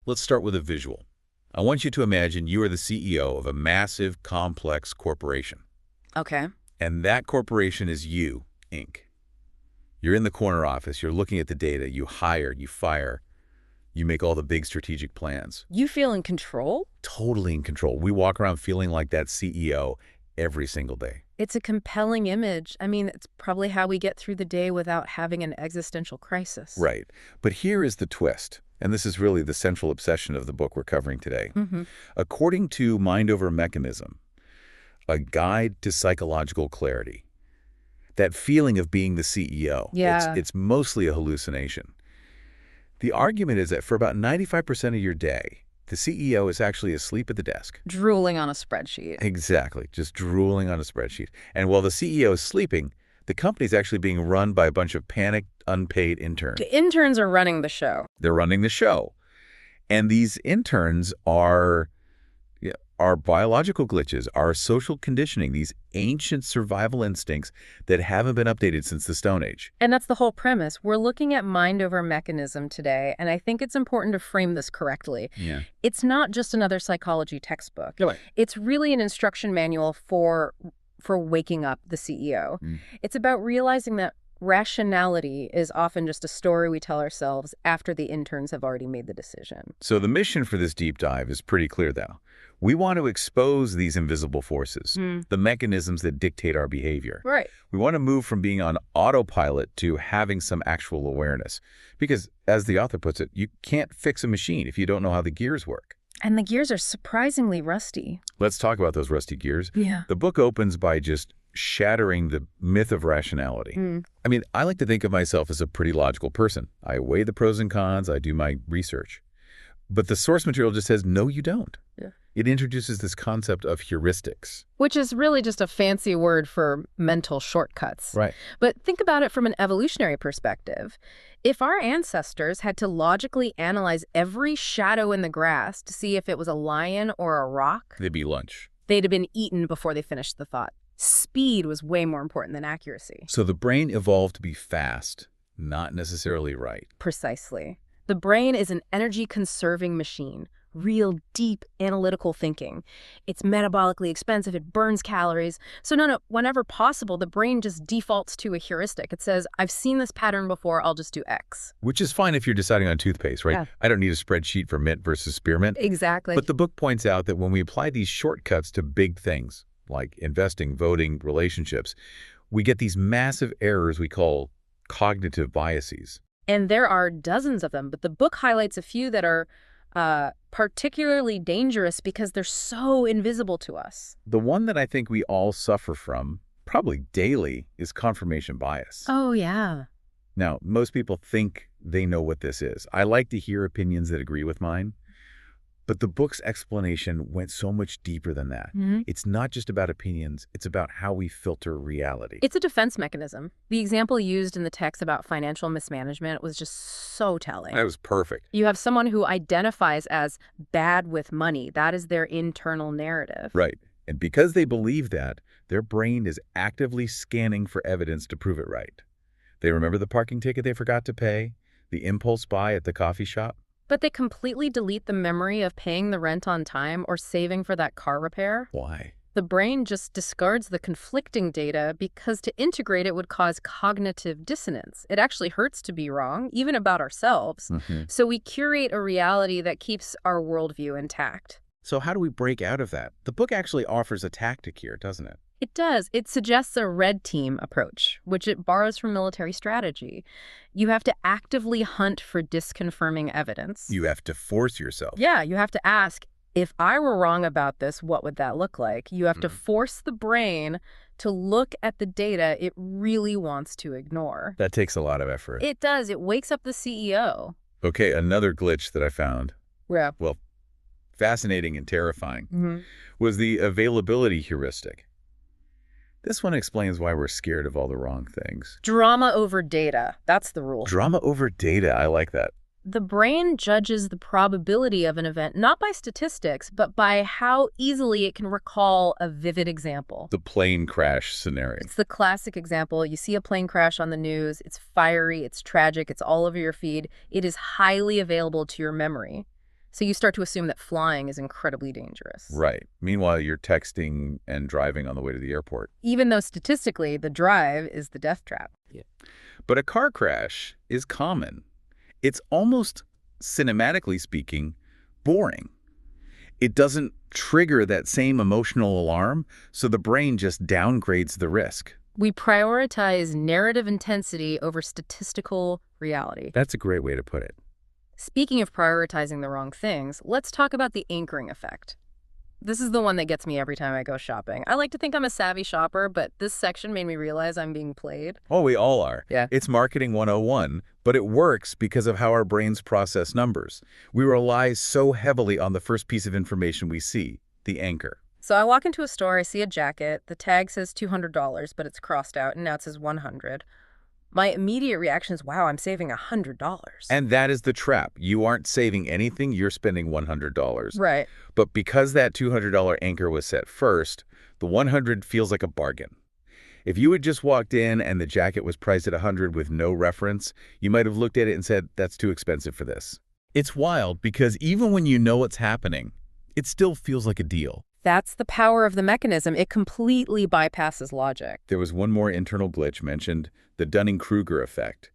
let's start with a visual. I want you to imagine you are the CEO of a massive, complex corporation. Okay. And that corporation is you, Inc. You're in the corner office. You're looking at the data. You hire, you fire. You make all the big strategic plans. You feel in control? Totally in control. We walk around feeling like that CEO every single day. It's a compelling image. I mean, it's probably how we get through the day without having an existential crisis. Right. But here is the twist. And this is really the central obsession of the book we're covering today. According to Mind Over Mechanism, a guide to psychological clarity, that feeling of being the CEO, it's mostly a hallucination. The argument is that for about 95% of your day, the CEO is actually asleep at the desk. Drooling on a spreadsheet. Exactly, just drooling on a spreadsheet. And while the CEO is sleeping, the company's actually being run by a bunch of panicked, unpaid interns. The interns are running the show. They're running the show. And these interns are biological glitches, are social conditioning, these ancient survival instincts that haven't been updated since the Stone Age. And that's the whole premise. We're looking at mind over mechanism today, and I think it's important to frame this correctly. Yeah. It's not just another psychology textbook. Right. It's really an instruction manual for waking up the CEO. It's about realizing that rationality is often just a story we tell ourselves after the interns have already made the decision. So the mission for this deep dive is pretty clear, though. We want to expose these invisible forces, the mechanisms that dictate our behavior. Right. We want to move from being on autopilot to having some actual awareness. Because, as the author puts it, you can't fix a machine if you don't know how the gears work. And the gears are surprisingly rusty. Let's talk about those rusty gears. Yeah. The book opens by just shattering the myth of rationality. I mean, I like to think of myself as a pretty logical person. I weigh the pros and cons. I do my research. But the source material just says, no, you don't. Yeah. It introduces this concept of heuristics. Which is really just a fancy word for mental shortcuts. Right. But think about it from an evolutionary perspective. If our ancestors had to logically analyze every shadow in the grass to see if it was a lion or a rock, They'd be lunch. they'd have been eaten before they finished the thought. Speed was way more important than accuracy. So the brain evolved to be fast, not necessarily right. Precisely. The brain is an energy-conserving machine. Real, deep, analytical thinking. It's metabolically expensive. It burns calories. So whenever possible, the brain just defaults to a heuristic. It says, I've seen this pattern before. I'll just do X. Which is fine if you're deciding on toothpaste, right? Yeah. I don't need a spreadsheet for mint versus spearmint. Exactly. But the book points out that when we apply these shortcuts to big things, like investing, voting, relationships, we get these massive errors we call cognitive biases. And there are dozens of them, but the book highlights a few that are particularly dangerous because they're so invisible to us. The one that I think we all suffer from, probably daily, is confirmation bias. Oh, yeah. Now, most people think they know what this is. I like to hear opinions that agree with mine. But the book's explanation went so much deeper than that. It's not just about opinions. It's about how we filter reality. It's a defense mechanism. The example used in the text about financial mismanagement was just so telling. That was perfect. You have someone who identifies as bad with money. That is their internal narrative. Right. And because they believe that, their brain is actively scanning for evidence to prove it right. They remember the parking ticket they forgot to pay, the impulse buy at the coffee shop. But they completely delete the memory of paying the rent on time or saving for that car repair. Why? The brain just discards the conflicting data because to integrate it would cause cognitive dissonance. It actually hurts to be wrong, even about ourselves. So we curate a reality that keeps our worldview intact. So how do we break out of that? The book actually offers a tactic here, doesn't it? It does. It suggests a red team approach, which it borrows from military strategy. You have to actively hunt for disconfirming evidence. You have to force yourself. Yeah, you have to ask, if I were wrong about this, what would that look like? You have to force the brain to look at the data it really wants to ignore. That takes a lot of effort. It does. It wakes up the CEO. Okay, another glitch that I found, Yeah. well, fascinating and terrifying, was the availability heuristic. This one explains why we're scared of all the wrong things. Drama over data. That's the rule. Drama over data. I like that. The brain judges the probability of an event not by statistics, but by how easily it can recall a vivid example. The plane crash scenario. It's the classic example. You see a plane crash on the news. It's fiery. It's tragic. It's all over your feed. It is highly available to your memory. So you start to assume that flying is incredibly dangerous. Right. Meanwhile, you're texting and driving on the way to the airport. Even though statistically, the drive is the death trap. Yeah. But a car crash is common. It's almost, cinematically speaking, boring. It doesn't trigger that same emotional alarm, so the brain just downgrades the risk. We prioritize narrative intensity over statistical reality. That's a great way to put it. Speaking of prioritizing the wrong things, let's talk about the anchoring effect. This is the one that gets me every time I go shopping. I like to think I'm a savvy shopper, but this section made me realize I'm being played. Oh, we all are. Yeah. It's marketing 101, but it works because of how our brains process numbers. We rely so heavily on the first piece of information we see, the anchor. So I walk into a store, I see a jacket, the tag says $200, but it's crossed out, and now it says $100. My immediate reaction is, wow, I'm saving $100. And that is the trap. You aren't saving anything, you're spending $100. Right. But because that $200 anchor was set first, the $100 feels like a bargain. If you had just walked in and the jacket was priced at $100 with no reference, you might have looked at it and said, that's too expensive for this. It's wild because even when you know what's happening, it still feels like a deal. That's the power of the mechanism. It completely bypasses logic. There was one more internal glitch mentioned, the Dunning-Kruger effect.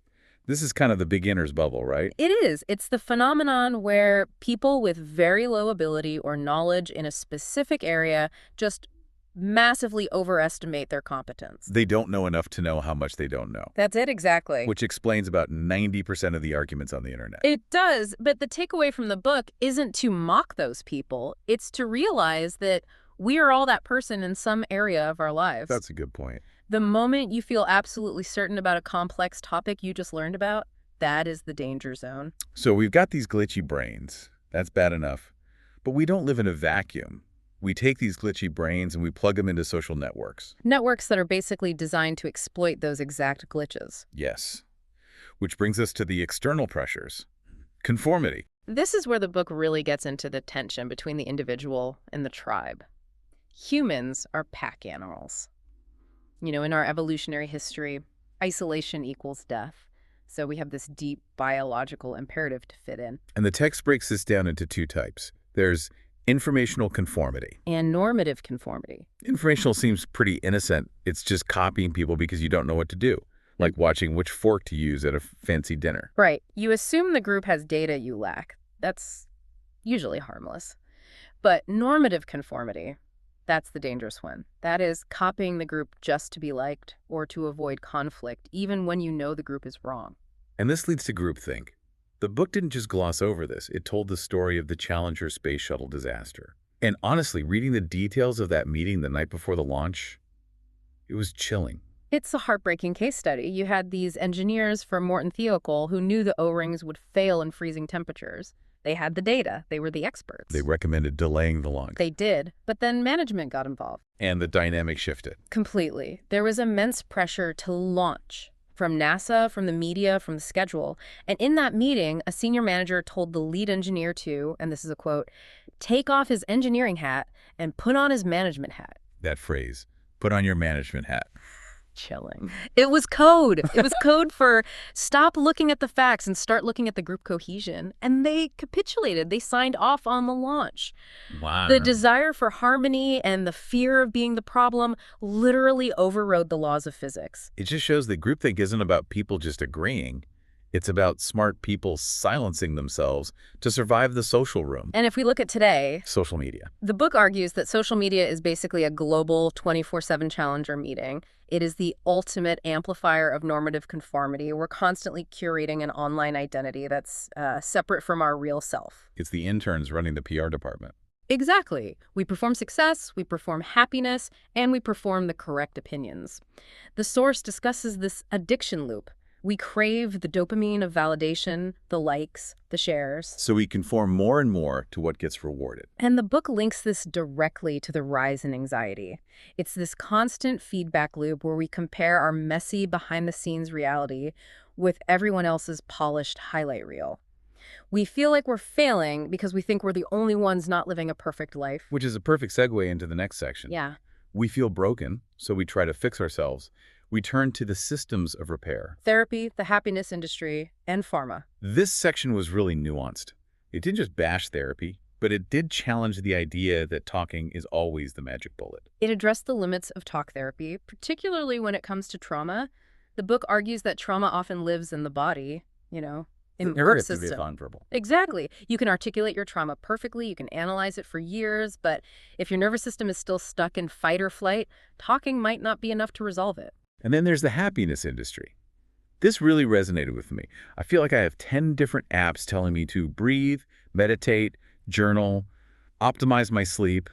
This is kind of the beginner's bubble, right? It is. It's the phenomenon where people with very low ability or knowledge in a specific area just massively overestimate their competence. They don't know enough to know how much they don't know. That's it, exactly. Which explains about 90% of the arguments on the internet. It does, but the takeaway from the book isn't to mock those people. It's to realize that we are all that person in some area of our lives. That's a good point. The moment you feel absolutely certain about a complex topic you just learned about, that is the danger zone. So we've got these glitchy brains. That's bad enough. But we don't live in a vacuum. We take these glitchy brains and we plug them into social networks. Networks that are basically designed to exploit those exact glitches. Yes. Which brings us to the external pressures. Conformity. This is where the book really gets into the tension between the individual and the tribe. Humans are pack animals. You know, in our evolutionary history, isolation equals death. So we have this deep biological imperative to fit in. And the text breaks this down into two types. There's informational conformity. And normative conformity. Informational seems pretty innocent. It's just copying people because you don't know what to do, like watching which fork to use at a fancy dinner. Right. You assume the group has data you lack. That's usually harmless. But normative conformity, that's the dangerous one. That is copying the group just to be liked or to avoid conflict, even when you know the group is wrong. And this leads to groupthink. The book didn't just gloss over this. It told the story of the Challenger space shuttle disaster. And honestly, reading the details of that meeting the night before the launch, it was chilling. It's a heartbreaking case study. You had these engineers from Morton Thiokol who knew the O-rings would fail in freezing temperatures. They had the data. They were the experts. They recommended delaying the launch. They did, but then management got involved. And the dynamic shifted. Completely. There was immense pressure to launch. From NASA, from the media, from the schedule. And in that meeting, a senior manager told the lead engineer to, and this is a quote, take off his engineering hat and put on his management hat. That phrase, put on your management hat. Chilling. It was code. It was code for stop looking at the facts and start looking at the group cohesion. And they capitulated. They signed off on the launch. Wow. The desire for harmony and the fear of being the problem literally overrode the laws of physics. It just shows that groupthink isn't about people just agreeing. It's about smart people silencing themselves to survive the social room. And if we look at today, Social media. the book argues that social media is basically a global 24/7 challenger meeting. It is the ultimate amplifier of normative conformity. We're constantly curating an online identity that's separate from our real self. It's the interns running the PR department. Exactly. We perform success, we perform happiness, and we perform the correct opinions. The source discusses this addiction loop. We crave the dopamine of validation, the likes, the shares. So we conform more and more to what gets rewarded. And the book links this directly to the rise in anxiety. It's this constant feedback loop where we compare our messy, behind-the-scenes reality with everyone else's polished highlight reel. We feel like we're failing because we think we're the only ones not living a perfect life. Which is a perfect segue into the next section. Yeah. We feel broken, so we try to fix ourselves. We turn to the systems of repair. Therapy, the happiness industry, and pharma. This section was really nuanced. It didn't just bash therapy, but it did challenge the idea that talking is always the magic bullet. It addressed the limits of talk therapy, particularly when it comes to trauma. The book argues that trauma often lives in the body, in the nervous system. Exactly. You can articulate your trauma perfectly, you can analyze it for years, but if your nervous system is still stuck in fight or flight, talking might not be enough to resolve it. And then there's the happiness industry. This really resonated with me. I feel like I have 10 different apps telling me to breathe, meditate, journal, optimize my sleep.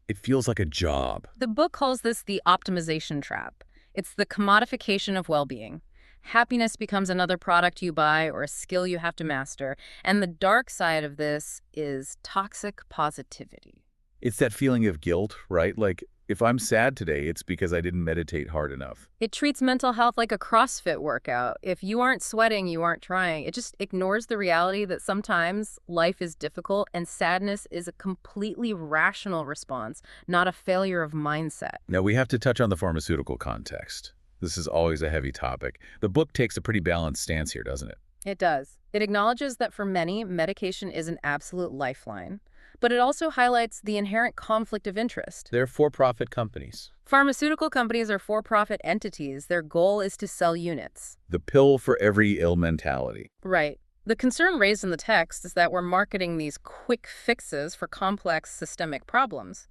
It feels like a job. The book calls this the optimization trap. It's the commodification of well-being. Happiness becomes another product you buy or a skill you have to master. And the dark side of this is toxic positivity. It's that feeling of guilt, right? Like, if I'm sad today, it's because I didn't meditate hard enough. It treats mental health like a CrossFit workout. If you aren't sweating, you aren't trying. It just ignores the reality that sometimes life is difficult and sadness is a completely rational response, not a failure of mindset. Now, we have to touch on the pharmaceutical context. This is always a heavy topic. The book takes a pretty balanced stance here, doesn't it? It does. It acknowledges that for many, medication is an absolute lifeline. But it also highlights the inherent conflict of interest. They're for-profit companies. Pharmaceutical companies are for-profit entities. Their goal is to sell units. The pill for every ill mentality. Right. The concern raised in the text is that we're marketing these quick fixes for complex systemic problems.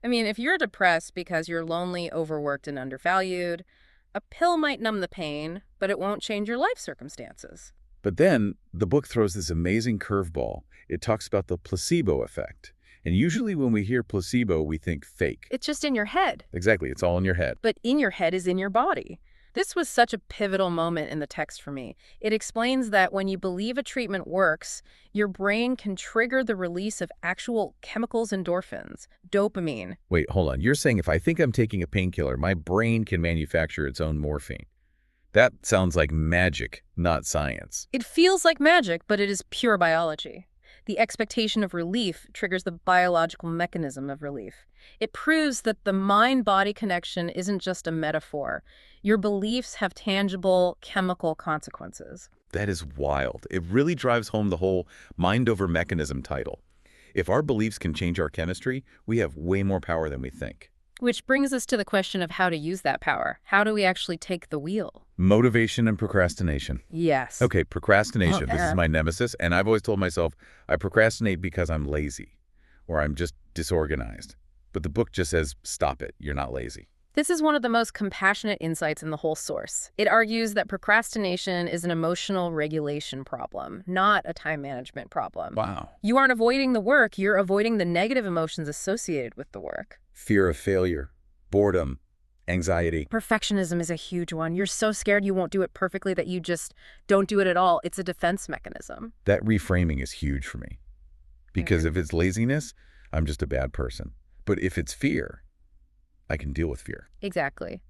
I mean, if you're depressed because you're lonely, overworked, and undervalued, a pill might numb the pain, but it won't change your life circumstances. But then the book throws this amazing curveball. It talks about the placebo effect. And usually when we hear placebo, we think fake. It's just in your head. Exactly. It's all in your head. But in your head is in your body. This was such a pivotal moment in the text for me. It explains that when you believe a treatment works, your brain can trigger the release of actual chemicals, endorphins, dopamine. Wait, hold on. You're saying if I think I'm taking a painkiller, my brain can manufacture its own morphine. That sounds like magic, not science. It feels like magic, but it is pure biology. The expectation of relief triggers the biological mechanism of relief. It proves that the mind-body connection isn't just a metaphor. Your beliefs have tangible chemical consequences. That is wild. It really drives home the whole mind over mechanism title. If our beliefs can change our chemistry, we have way more power than we think. Which brings us to the question of how to use that power. How do we actually take the wheel? Motivation and procrastination. Yes. Okay, procrastination. This is my nemesis, and I've always told myself I procrastinate because I'm lazy or I'm just disorganized. But the book just says, stop it. You're not lazy. This is one of the most compassionate insights in the whole source. It argues that procrastination is an emotional regulation problem, not a time management problem. Wow. You aren't avoiding the work, you're avoiding the negative emotions associated with the work. Fear of failure, boredom, anxiety. Perfectionism is a huge one. You're so scared you won't do it perfectly that you just don't do it at all. It's a defense mechanism. That reframing is huge for me. Because if it's laziness, I'm just a bad person. But if it's fear, I can deal with fear. Exactly.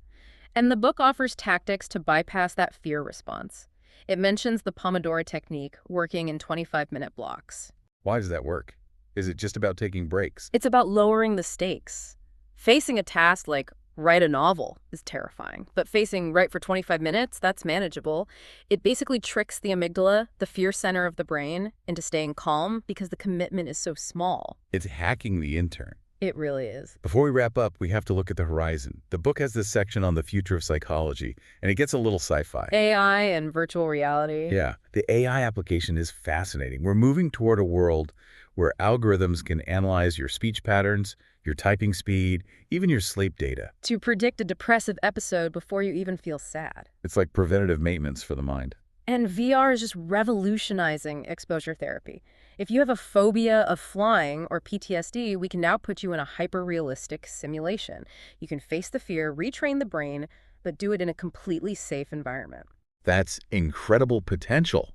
And the book offers tactics to bypass that fear response. It mentions the Pomodoro technique, working in 25-minute blocks. Why does that work? Is it just about taking breaks? It's about lowering the stakes. Facing a task like write a novel is terrifying, but write for 25 minutes, that's manageable. It basically tricks the amygdala, the fear center of the brain, into staying calm because the commitment is so small. It's hacking the intern. It really is. Before we wrap up, we have to look at the horizon. The book has this section on the future of psychology, and it gets a little sci-fi. AI and virtual reality. Yeah, the AI application is fascinating. We're moving toward a world where algorithms can analyze your speech patterns, your typing speed, even your sleep data. To predict a depressive episode before you even feel sad. It's like preventative maintenance for the mind. And VR is just revolutionizing exposure therapy. If you have a phobia of flying or PTSD, we can now put you in a hyper-realistic simulation. You can face the fear, retrain the brain, but do it in a completely safe environment. That's incredible potential.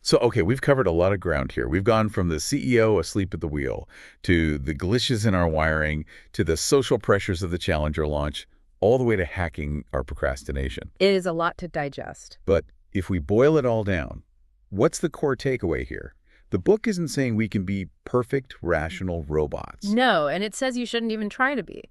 So, okay, we've covered a lot of ground here. We've gone from the CEO asleep at the wheel, to the glitches in our wiring, to the social pressures of the Challenger launch, all the way to hacking our procrastination. It is a lot to digest. But if we boil it all down, what's the core takeaway here? The book isn't saying we can be perfect, rational robots. No, and it says you shouldn't even try to be.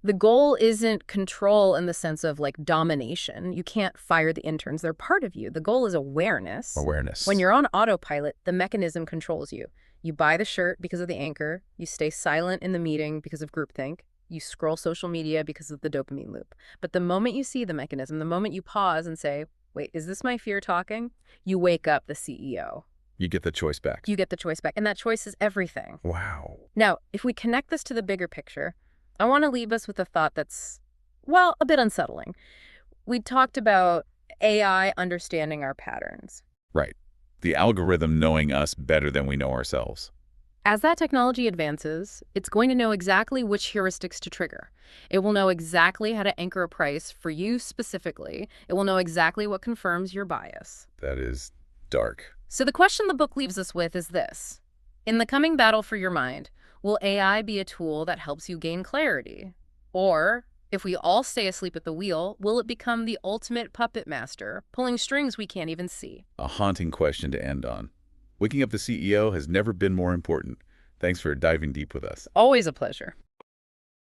The goal isn't control in the sense of like domination. You can't fire the interns. They're part of you. The goal is awareness. When Awareness. you're on autopilot, the mechanism controls you. You buy the shirt because of the anchor. You stay silent in the meeting because of groupthink. You scroll social media because of the dopamine loop. But the moment you see the mechanism, the moment you pause and say, wait, is this my fear talking? You wake up the CEO. You get the choice back. You get the choice back. And that choice is everything. Wow. Now, if we connect this to the bigger picture, I want to leave us with a thought that's, well, a bit unsettling. We talked about AI understanding our patterns. Right. The algorithm knowing us better than we know ourselves. As that technology advances, it's going to know exactly which heuristics to trigger. It will know exactly how to anchor a price for you specifically. It will know exactly what confirms your bias. That is dark. So the question the book leaves us with is this. In the coming battle for your mind, will AI be a tool that helps you gain clarity? Or, if we all stay asleep at the wheel, will it become the ultimate puppet master, pulling strings we can't even see? A haunting question to end on. Waking up the CEO has never been more important. Thanks for diving deep with us. Always a pleasure.